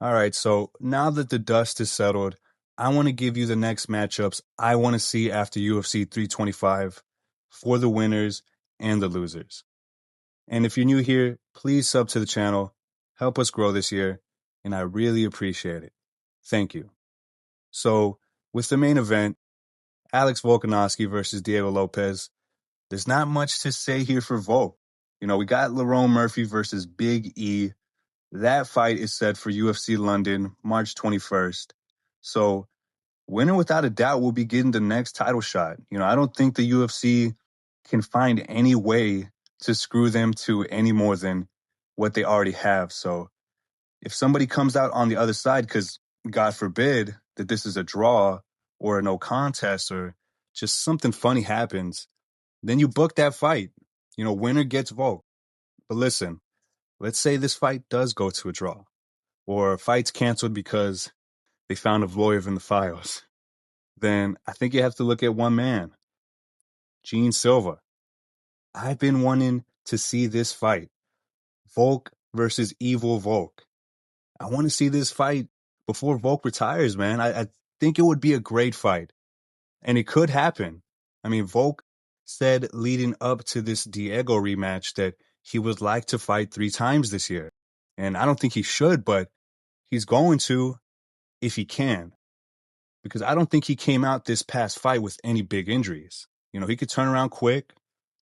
All right, so now that the dust is settled, I want to give you the next matchups I want to see after UFC 325 for the winners and the losers. And if you're new here, please sub to the channel, help us grow this year, and I really appreciate it. Thank you. So, with the main event, Alex Volkanovski versus Diego Lopes, there's not much to say here for Volk. We got Lerone Murphy versus Big E. That fight is set for UFC London, March 21st. So, winner without a doubt will be getting the next title shot. I don't think the UFC can find any way to screw them to any more than what they already have. So, if somebody comes out on the other side, because God forbid that this is a draw or a no contest or just something funny happens, then you book that fight. Winner gets Volk. But listen, let's say this fight does go to a draw or fight's canceled because they found a lawyer in the files. Then I think you have to look at one man, Gene Silva. I've been wanting to see this fight, Volk versus Evil Volk. I want to see this fight before Volk retires, man. I think it would be a great fight, and it could happen. I mean, Volk said leading up to this Diego rematch that he would like to fight 3 times this year. And I don't think he should, but he's going to if he can. Because I don't think he came out this past fight with any big injuries. He could turn around quick,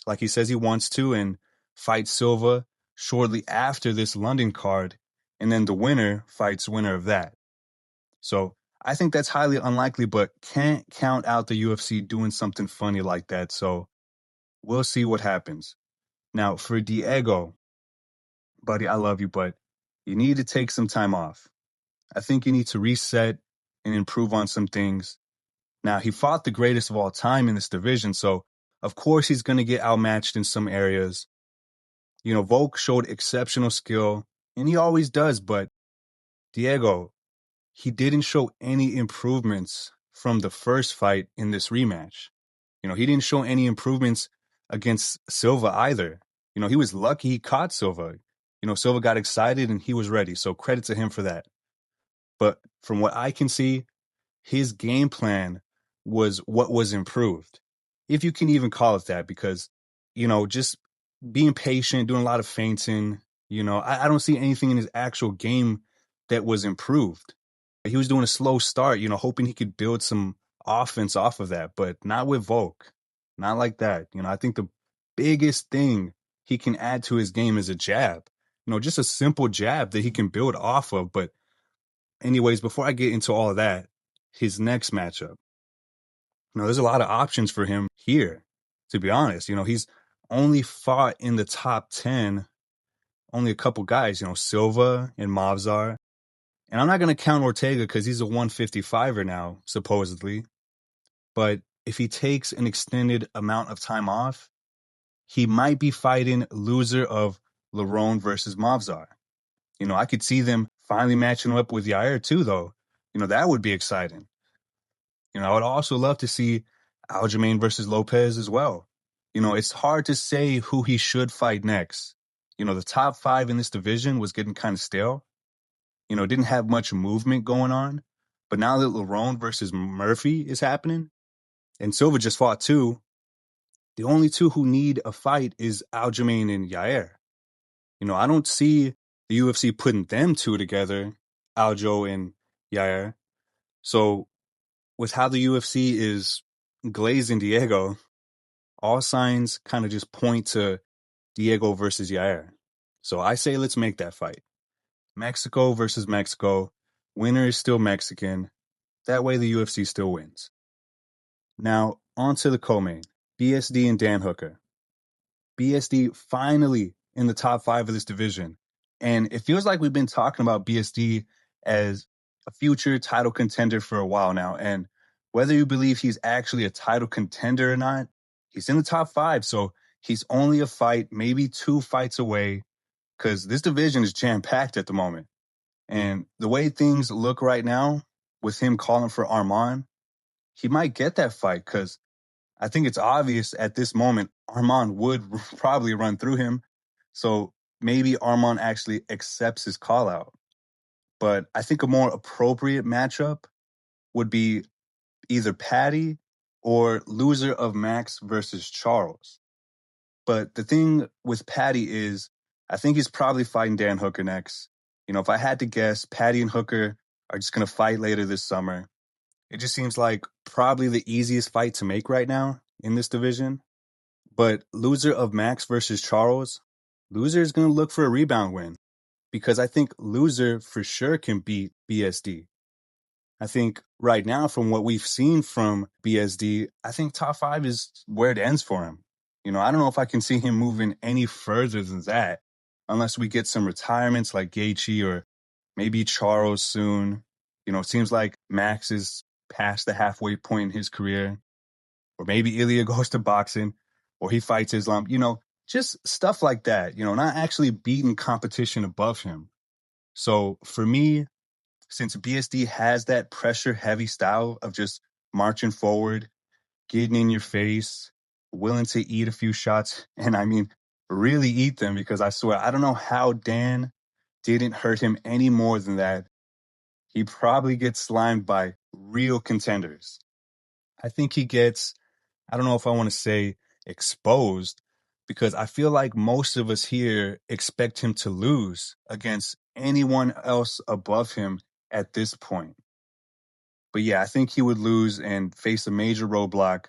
like he says he wants to, and fight Silva shortly after this London card, and then the winner fights winner of that. So I think that's highly unlikely, but can't count out the UFC doing something funny like that. So we'll see what happens. Now, for Diego, buddy, I love you, but you need to take some time off. I think you need to reset and improve on some things. Now, he fought the greatest of all time in this division, so of course he's going to get outmatched in some areas. Volk showed exceptional skill, and he always does, but Diego, he didn't show any improvements from the first fight in this rematch. He didn't show any improvements against Silva either. He was lucky he caught Silva. Silva got excited and he was ready, so credit to him for that. But from what I can see, his game plan was what was improved, if you can even call it that, because, just being patient, doing a lot of feinting, I don't see anything in his actual game that was improved. He was doing a slow start, hoping he could build some offense off of that, but not with Volk. Not like that. I think the biggest thing he can add to his game is a jab, just a simple jab that he can build off of. But anyways, before I get into all of that, his next matchup, there's a lot of options for him here, to be honest. He's only fought in the top 10, only a couple guys, Silva and Mavzar. And I'm not going to count Ortega because he's a 155er now, supposedly. But if he takes an extended amount of time off, he might be fighting loser of Lerone versus Mavzar. I could see them finally matching up with Yair too, though. That would be exciting. I would also love to see Aljamain versus Lopez as well. It's hard to say who he should fight next. The top 5 in this division was getting kind of stale. Didn't have much movement going on. But now that Lerone versus Murphy is happening, and Silva just fought too, the only two who need a fight is Aljamain and Yair. I don't see the UFC putting them two together, Aljo and Yair. So with how the UFC is glazing Diego, all signs kind of just point to Diego versus Yair. So I say let's make that fight. Mexico versus Mexico. Winner is still Mexican. That way the UFC still wins. Now, on to the co-main. BSD and Dan Hooker. BSD finally in the top 5 of this division. And it feels like we've been talking about BSD as a future title contender for a while now. And whether you believe he's actually a title contender or not, he's in the top 5. So he's only a fight, maybe 2 fights away, because this division is jam-packed at the moment. And the way things look right now, with him calling for Arman, he might get that fight, because I think it's obvious at this moment Arman would probably run through him. So maybe Arman actually accepts his call out. But I think a more appropriate matchup would be either Patty or loser of Max versus Charles. But the thing with Patty is, I think he's probably fighting Dan Hooker next. If I had to guess, Patty and Hooker are just going to fight later this summer. It just seems like probably the easiest fight to make right now in this division. But loser of Max versus Charles, loser is going to look for a rebound win because I think loser for sure can beat BSD. I think right now, from what we've seen from BSD, I think top 5 is where it ends for him. I don't know if I can see him moving any further than that unless we get some retirements like Gaethje or maybe Charles soon. It seems like Max is past the halfway point in his career, or maybe Ilya goes to boxing, or he fights Islam. Just stuff like that. Not actually beating competition above him. So for me, since BSD has that pressure heavy style of just marching forward, getting in your face, willing to eat a few shots, and I mean, really eat them, because I swear, I don't know how Dan didn't hurt him any more than that. He probably gets slimed by real contenders. I think he gets, I don't know if I want to say exposed, because I feel like most of us here expect him to lose against anyone else above him at this point. But yeah, I think he would lose and face a major roadblock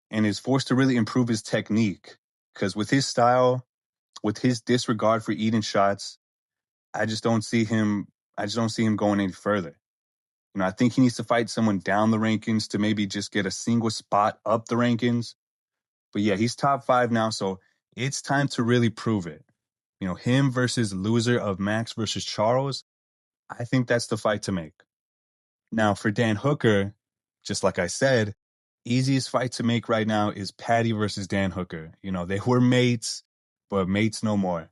and is forced to really improve his technique. Because with his style, with his disregard for eating shots, I just don't see him going any further. I think he needs to fight someone down the rankings to maybe just get a single spot up the rankings. But yeah, he's top 5 now, so it's time to really prove it. Him versus loser of Max versus Charles, I think that's the fight to make. Now, for Dan Hooker, just like I said, easiest fight to make right now is Patty versus Dan Hooker. They were mates, but mates no more.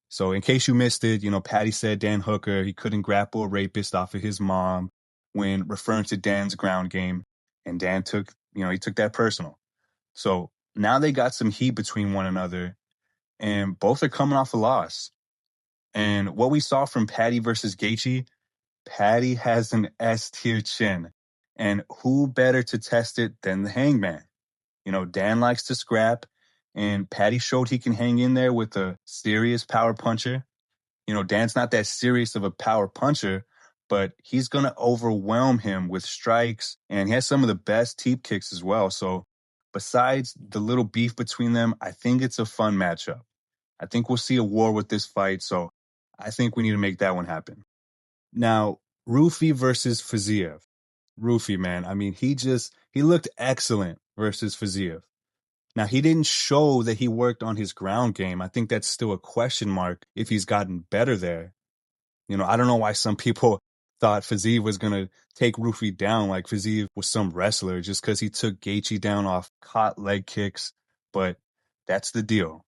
So in case you missed it, Patty said Dan Hooker, he couldn't grapple a rapist off of his mom when referring to Dan's ground game. And Dan he took that personal. So now they got some heat between one another, and both are coming off a loss. And what we saw from Patty versus Gaethje, Patty has an S-tier chin. And who better to test it than the hangman? Dan likes to scrap, and Patty showed he can hang in there with a serious power puncher. Dan's not that serious of a power puncher, but he's going to overwhelm him with strikes, and he has some of the best teep kicks as well. So besides the little beef between them, I think it's a fun matchup. I think we'll see a war with this fight, so I think we need to make that one happen. Now, Rufi versus Fiziev. Rufi, man, I mean, he looked excellent versus Fiziev. Now, he didn't show that he worked on his ground game. I think that's still a question mark if he's gotten better there. I don't know why some people thought Fiziev was going to take Rufi down like Fiziev was some wrestler just because he took Gaethje down off caught leg kicks. But that's the deal.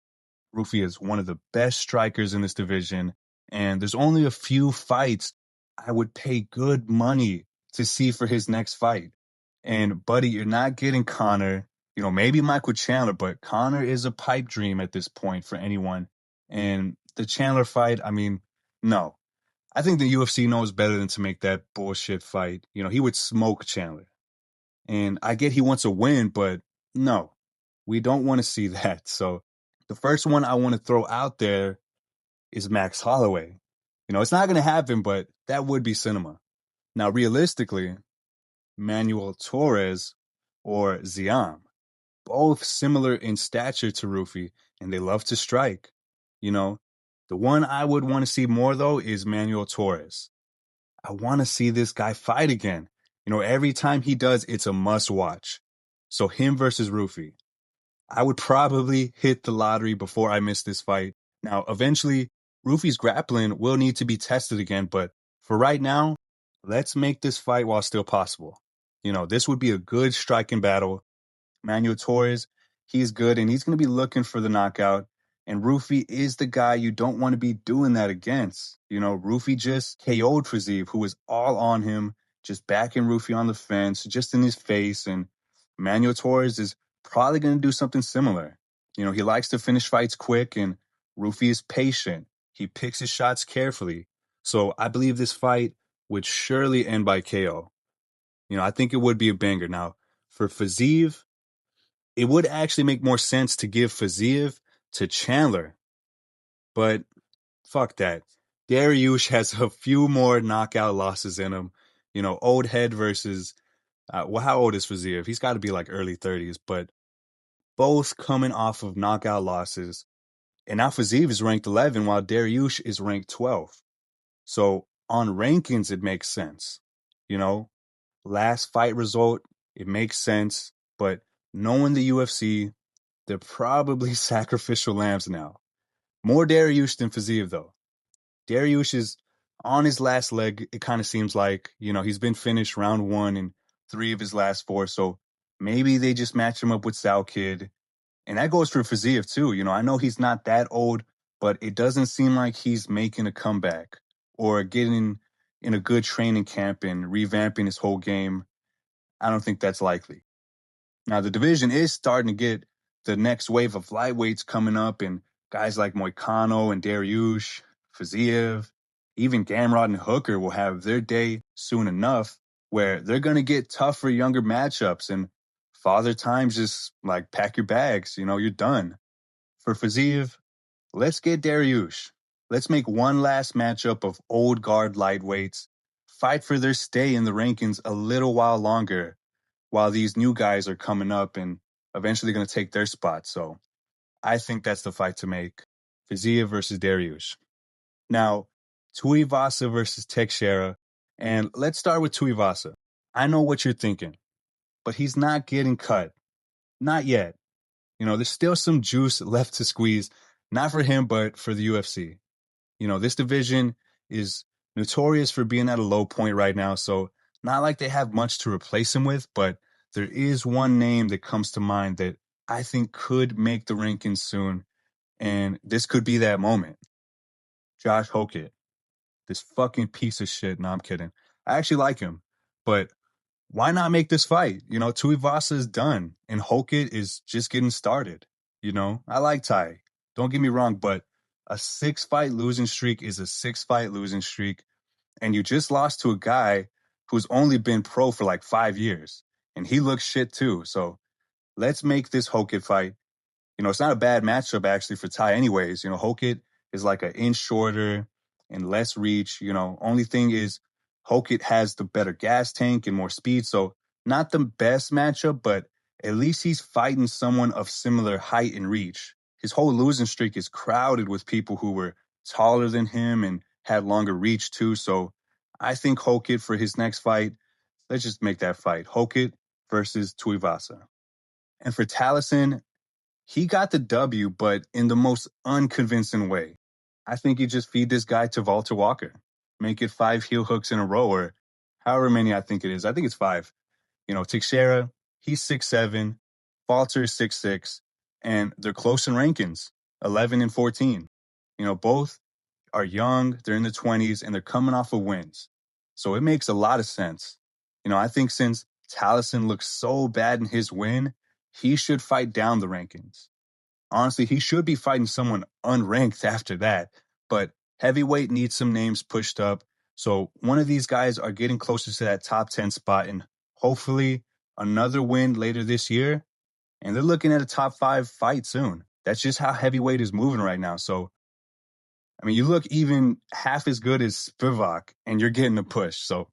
Rufi is one of the best strikers in this division, and there's only a few fights I would pay good money to see for his next fight. And buddy, you're not getting Conor, maybe Michael Chandler, but Conor is a pipe dream at this point for anyone. And the Chandler fight, I mean, no. I think the UFC knows better than to make that bullshit fight. He would smoke Chandler. And I get he wants a win, but no, we don't want to see that. So the first one I want to throw out there is Max Holloway. It's not going to happen, but that would be cinema. Now, realistically, Manuel Torres or Ziam, both similar in stature to Rufi, and they love to strike. The one I would want to see more, though, is Manuel Torres. I want to see this guy fight again. Every time he does, it's a must watch. So him versus Rufi. I would probably hit the lottery before I miss this fight. Now, eventually, Rufi's grappling will need to be tested again, but for right now, let's make this fight while still possible. This would be a good striking battle. Manuel Torres, he's good, and he's going to be looking for the knockout. And Rufi is the guy you don't want to be doing that against. Rufi just KO'd Fiziev, who was all on him, just backing Rufi on the fence, just in his face. And Manuel Torres is probably going to do something similar. He likes to finish fights quick, and Rufi is patient. He picks his shots carefully. So I believe this fight would surely end by KO. I think it would be a banger. Now, for Fiziev, it would actually make more sense to give Fiziev to Chandler, but fuck that. Dariush has a few more knockout losses in him. Old head versus, well, how old is Fiziev? He's got to be like early 30s, but both coming off of knockout losses. And now Fiziev is ranked 11 while Dariush is ranked 12. So on rankings, it makes sense. You know, Last fight result, it makes sense. But knowing the UFC, they're probably sacrificial lambs now. More Dariush than Fiziev, though. Dariush is on his last leg. It kind of seems like, he's been finished round one in three of his last four. So maybe they just match him up with Sal Kid. And that goes for Fiziev, too. I know he's not that old, but it doesn't seem like he's making a comeback or getting in a good training camp and revamping his whole game. I don't think that's likely. Now, the division is starting to get the next wave of lightweights coming up, and guys like Moicano and Dariush, Fiziev, even Gamrot and Hooker will have their day soon enough where they're going to get tougher, younger matchups. And Father Time's just like, pack your bags, you're done. For Fiziev, let's get Dariush. Let's make one last matchup of old guard lightweights, fight for their stay in the rankings a little while longer while these new guys are coming up and eventually going to take their spot. So I think that's the fight to make. Fiziev versus Dariush. Now, Tuivasa versus Teixeira. And let's start with Tuivasa. I know what you're thinking, but he's not getting cut. Not yet. There's still some juice left to squeeze, not for him, but for the UFC. This division is notorious for being at a low point right now, so not like they have much to replace him with, but there is one name that comes to mind that I think could make the rankings soon, and this could be that moment. Josh Hokit, this fucking piece of shit. No, I'm kidding. I actually like him, but why not make this fight? Tuivasa is done, and Hokit is just getting started. I like Ty. Don't get me wrong, but a 6-fight losing streak is a 6-fight losing streak, and you just lost to a guy who's only been pro for like 5 years, and he looks shit too. So let's make this Hokit fight. It's not a bad matchup actually for Ty anyways. Hokit is like an inch shorter and less reach. Only thing is Hokit has the better gas tank and more speed. So not the best matchup, but at least he's fighting someone of similar height and reach. His whole losing streak is crowded with people who were taller than him and had longer reach too. So I think Hokit for his next fight, let's just make that fight. Hokit versus Tuivasa. And for Taliesin, he got the W, but in the most unconvincing way. I think you just feed this guy to Walter Walker. Make it 5 heel hooks in a row, or however many I think it is. I think it's 5. Teixeira, he's 6'7", Walter is 6'6", and they're close in rankings, 11 and 14. Both are young, they're in the 20s, and they're coming off of wins. So it makes a lot of sense. I think since Taliesin looks so bad in his win, he should fight down the rankings. Honestly, he should be fighting someone unranked after that, but heavyweight needs some names pushed up. So one of these guys are getting closer to that top 10 spot and hopefully another win later this year. And they're looking at a top 5 fight soon. That's just how heavyweight is moving right now. So, you look even half as good as Spivak and you're getting a push. So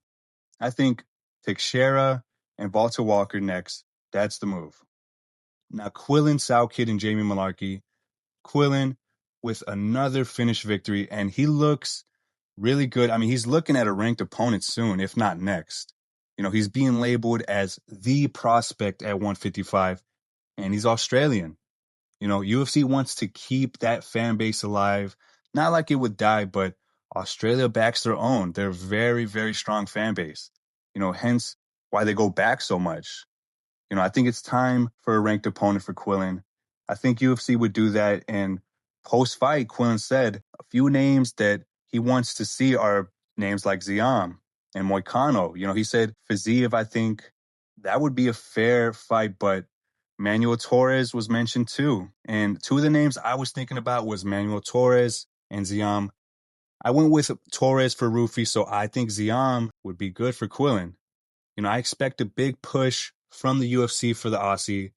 I think Teixeira and Walter Walker next. That's the move. Now, Quillen, Sal Kid, and Jamie Malarkey. Quillen with another finish victory, and he looks really good. He's looking at a ranked opponent soon, if not next. He's being labeled as the prospect at 155, and he's Australian. UFC wants to keep that fan base alive. Not like it would die, but Australia backs their own. They're a very, very strong fan base. Hence why they go back so much. I think it's time for a ranked opponent for Quillen. I think UFC would do that. And post-fight, Quillen said a few names that he wants to see are names like Ziam and Moicano. He said Fiziev, I think that would be a fair fight, but Manuel Torres was mentioned too. And two of the names I was thinking about was Manuel Torres and Ziam. I went with Torres for Rufi, so I think Ziam would be good for Quillen. I expect a big push from the UFC for the Aussie.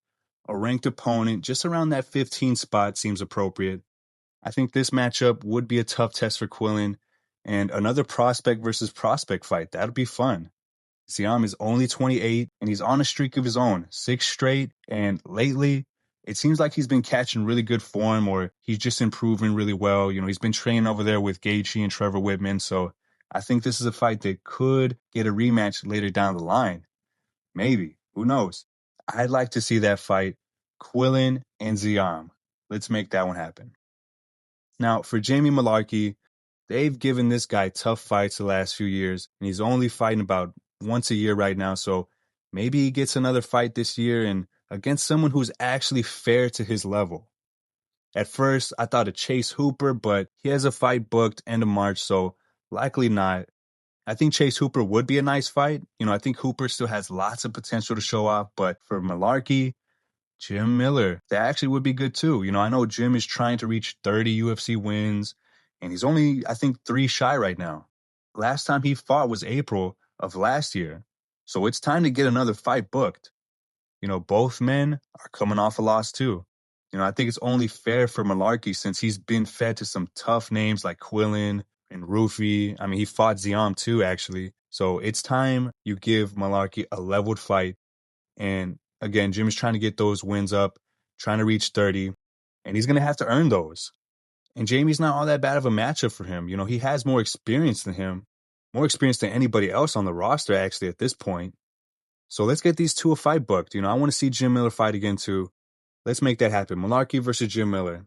A ranked opponent just around that 15 spot seems appropriate. I think this matchup would be a tough test for Quillen, and another prospect versus prospect fight. That'd be fun. Siam is only 28 and he's on a streak of his own, 6 straight. And lately, it seems like he's been catching really good form or he's just improving really well. He's been training over there with Gaethje and Trevor Whitman. So I think this is a fight that could get a rematch later down the line. Maybe. Who knows? I'd like to see that fight, Quillen and Ziam. Let's make that one happen. Now, for Jamie Malarkey, they've given this guy tough fights the last few years, and he's only fighting about once a year right now. So maybe he gets another fight this year and against someone who's actually fair to his level. At first, I thought of Chase Hooper, but he has a fight booked end of March, so likely not. I think Chase Hooper would be a nice fight. I think Hooper still has lots of potential to show off, but for Malarkey, Jim Miller, that actually would be good too. I know Jim is trying to reach 30 UFC wins, and he's only, I think, 3 shy right now. Last time he fought was April of last year. So it's time to get another fight booked. Both men are coming off a loss too. I think it's only fair for Malarkey since he's been fed to some tough names like Quillen and Rufi. I mean, he fought Ziam too, actually. So it's time you give Malarkey a leveled fight. And again, Jim is trying to get those wins up, trying to reach 30, and he's going to have to earn those. And Jamie's not all that bad of a matchup for him. He has more experience than him, more experience than anybody else on the roster, actually, at this point. So let's get these two a fight booked. I want to see Jim Miller fight again, too. Let's make that happen. Malarkey versus Jim Miller.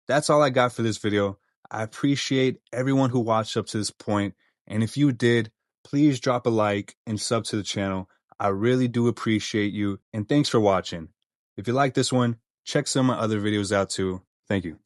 That's all I got for this video. I appreciate everyone who watched up to this point. And if you did, please drop a like and sub to the channel. I really do appreciate you. And thanks for watching. If you like this one, check some of my other videos out too. Thank you.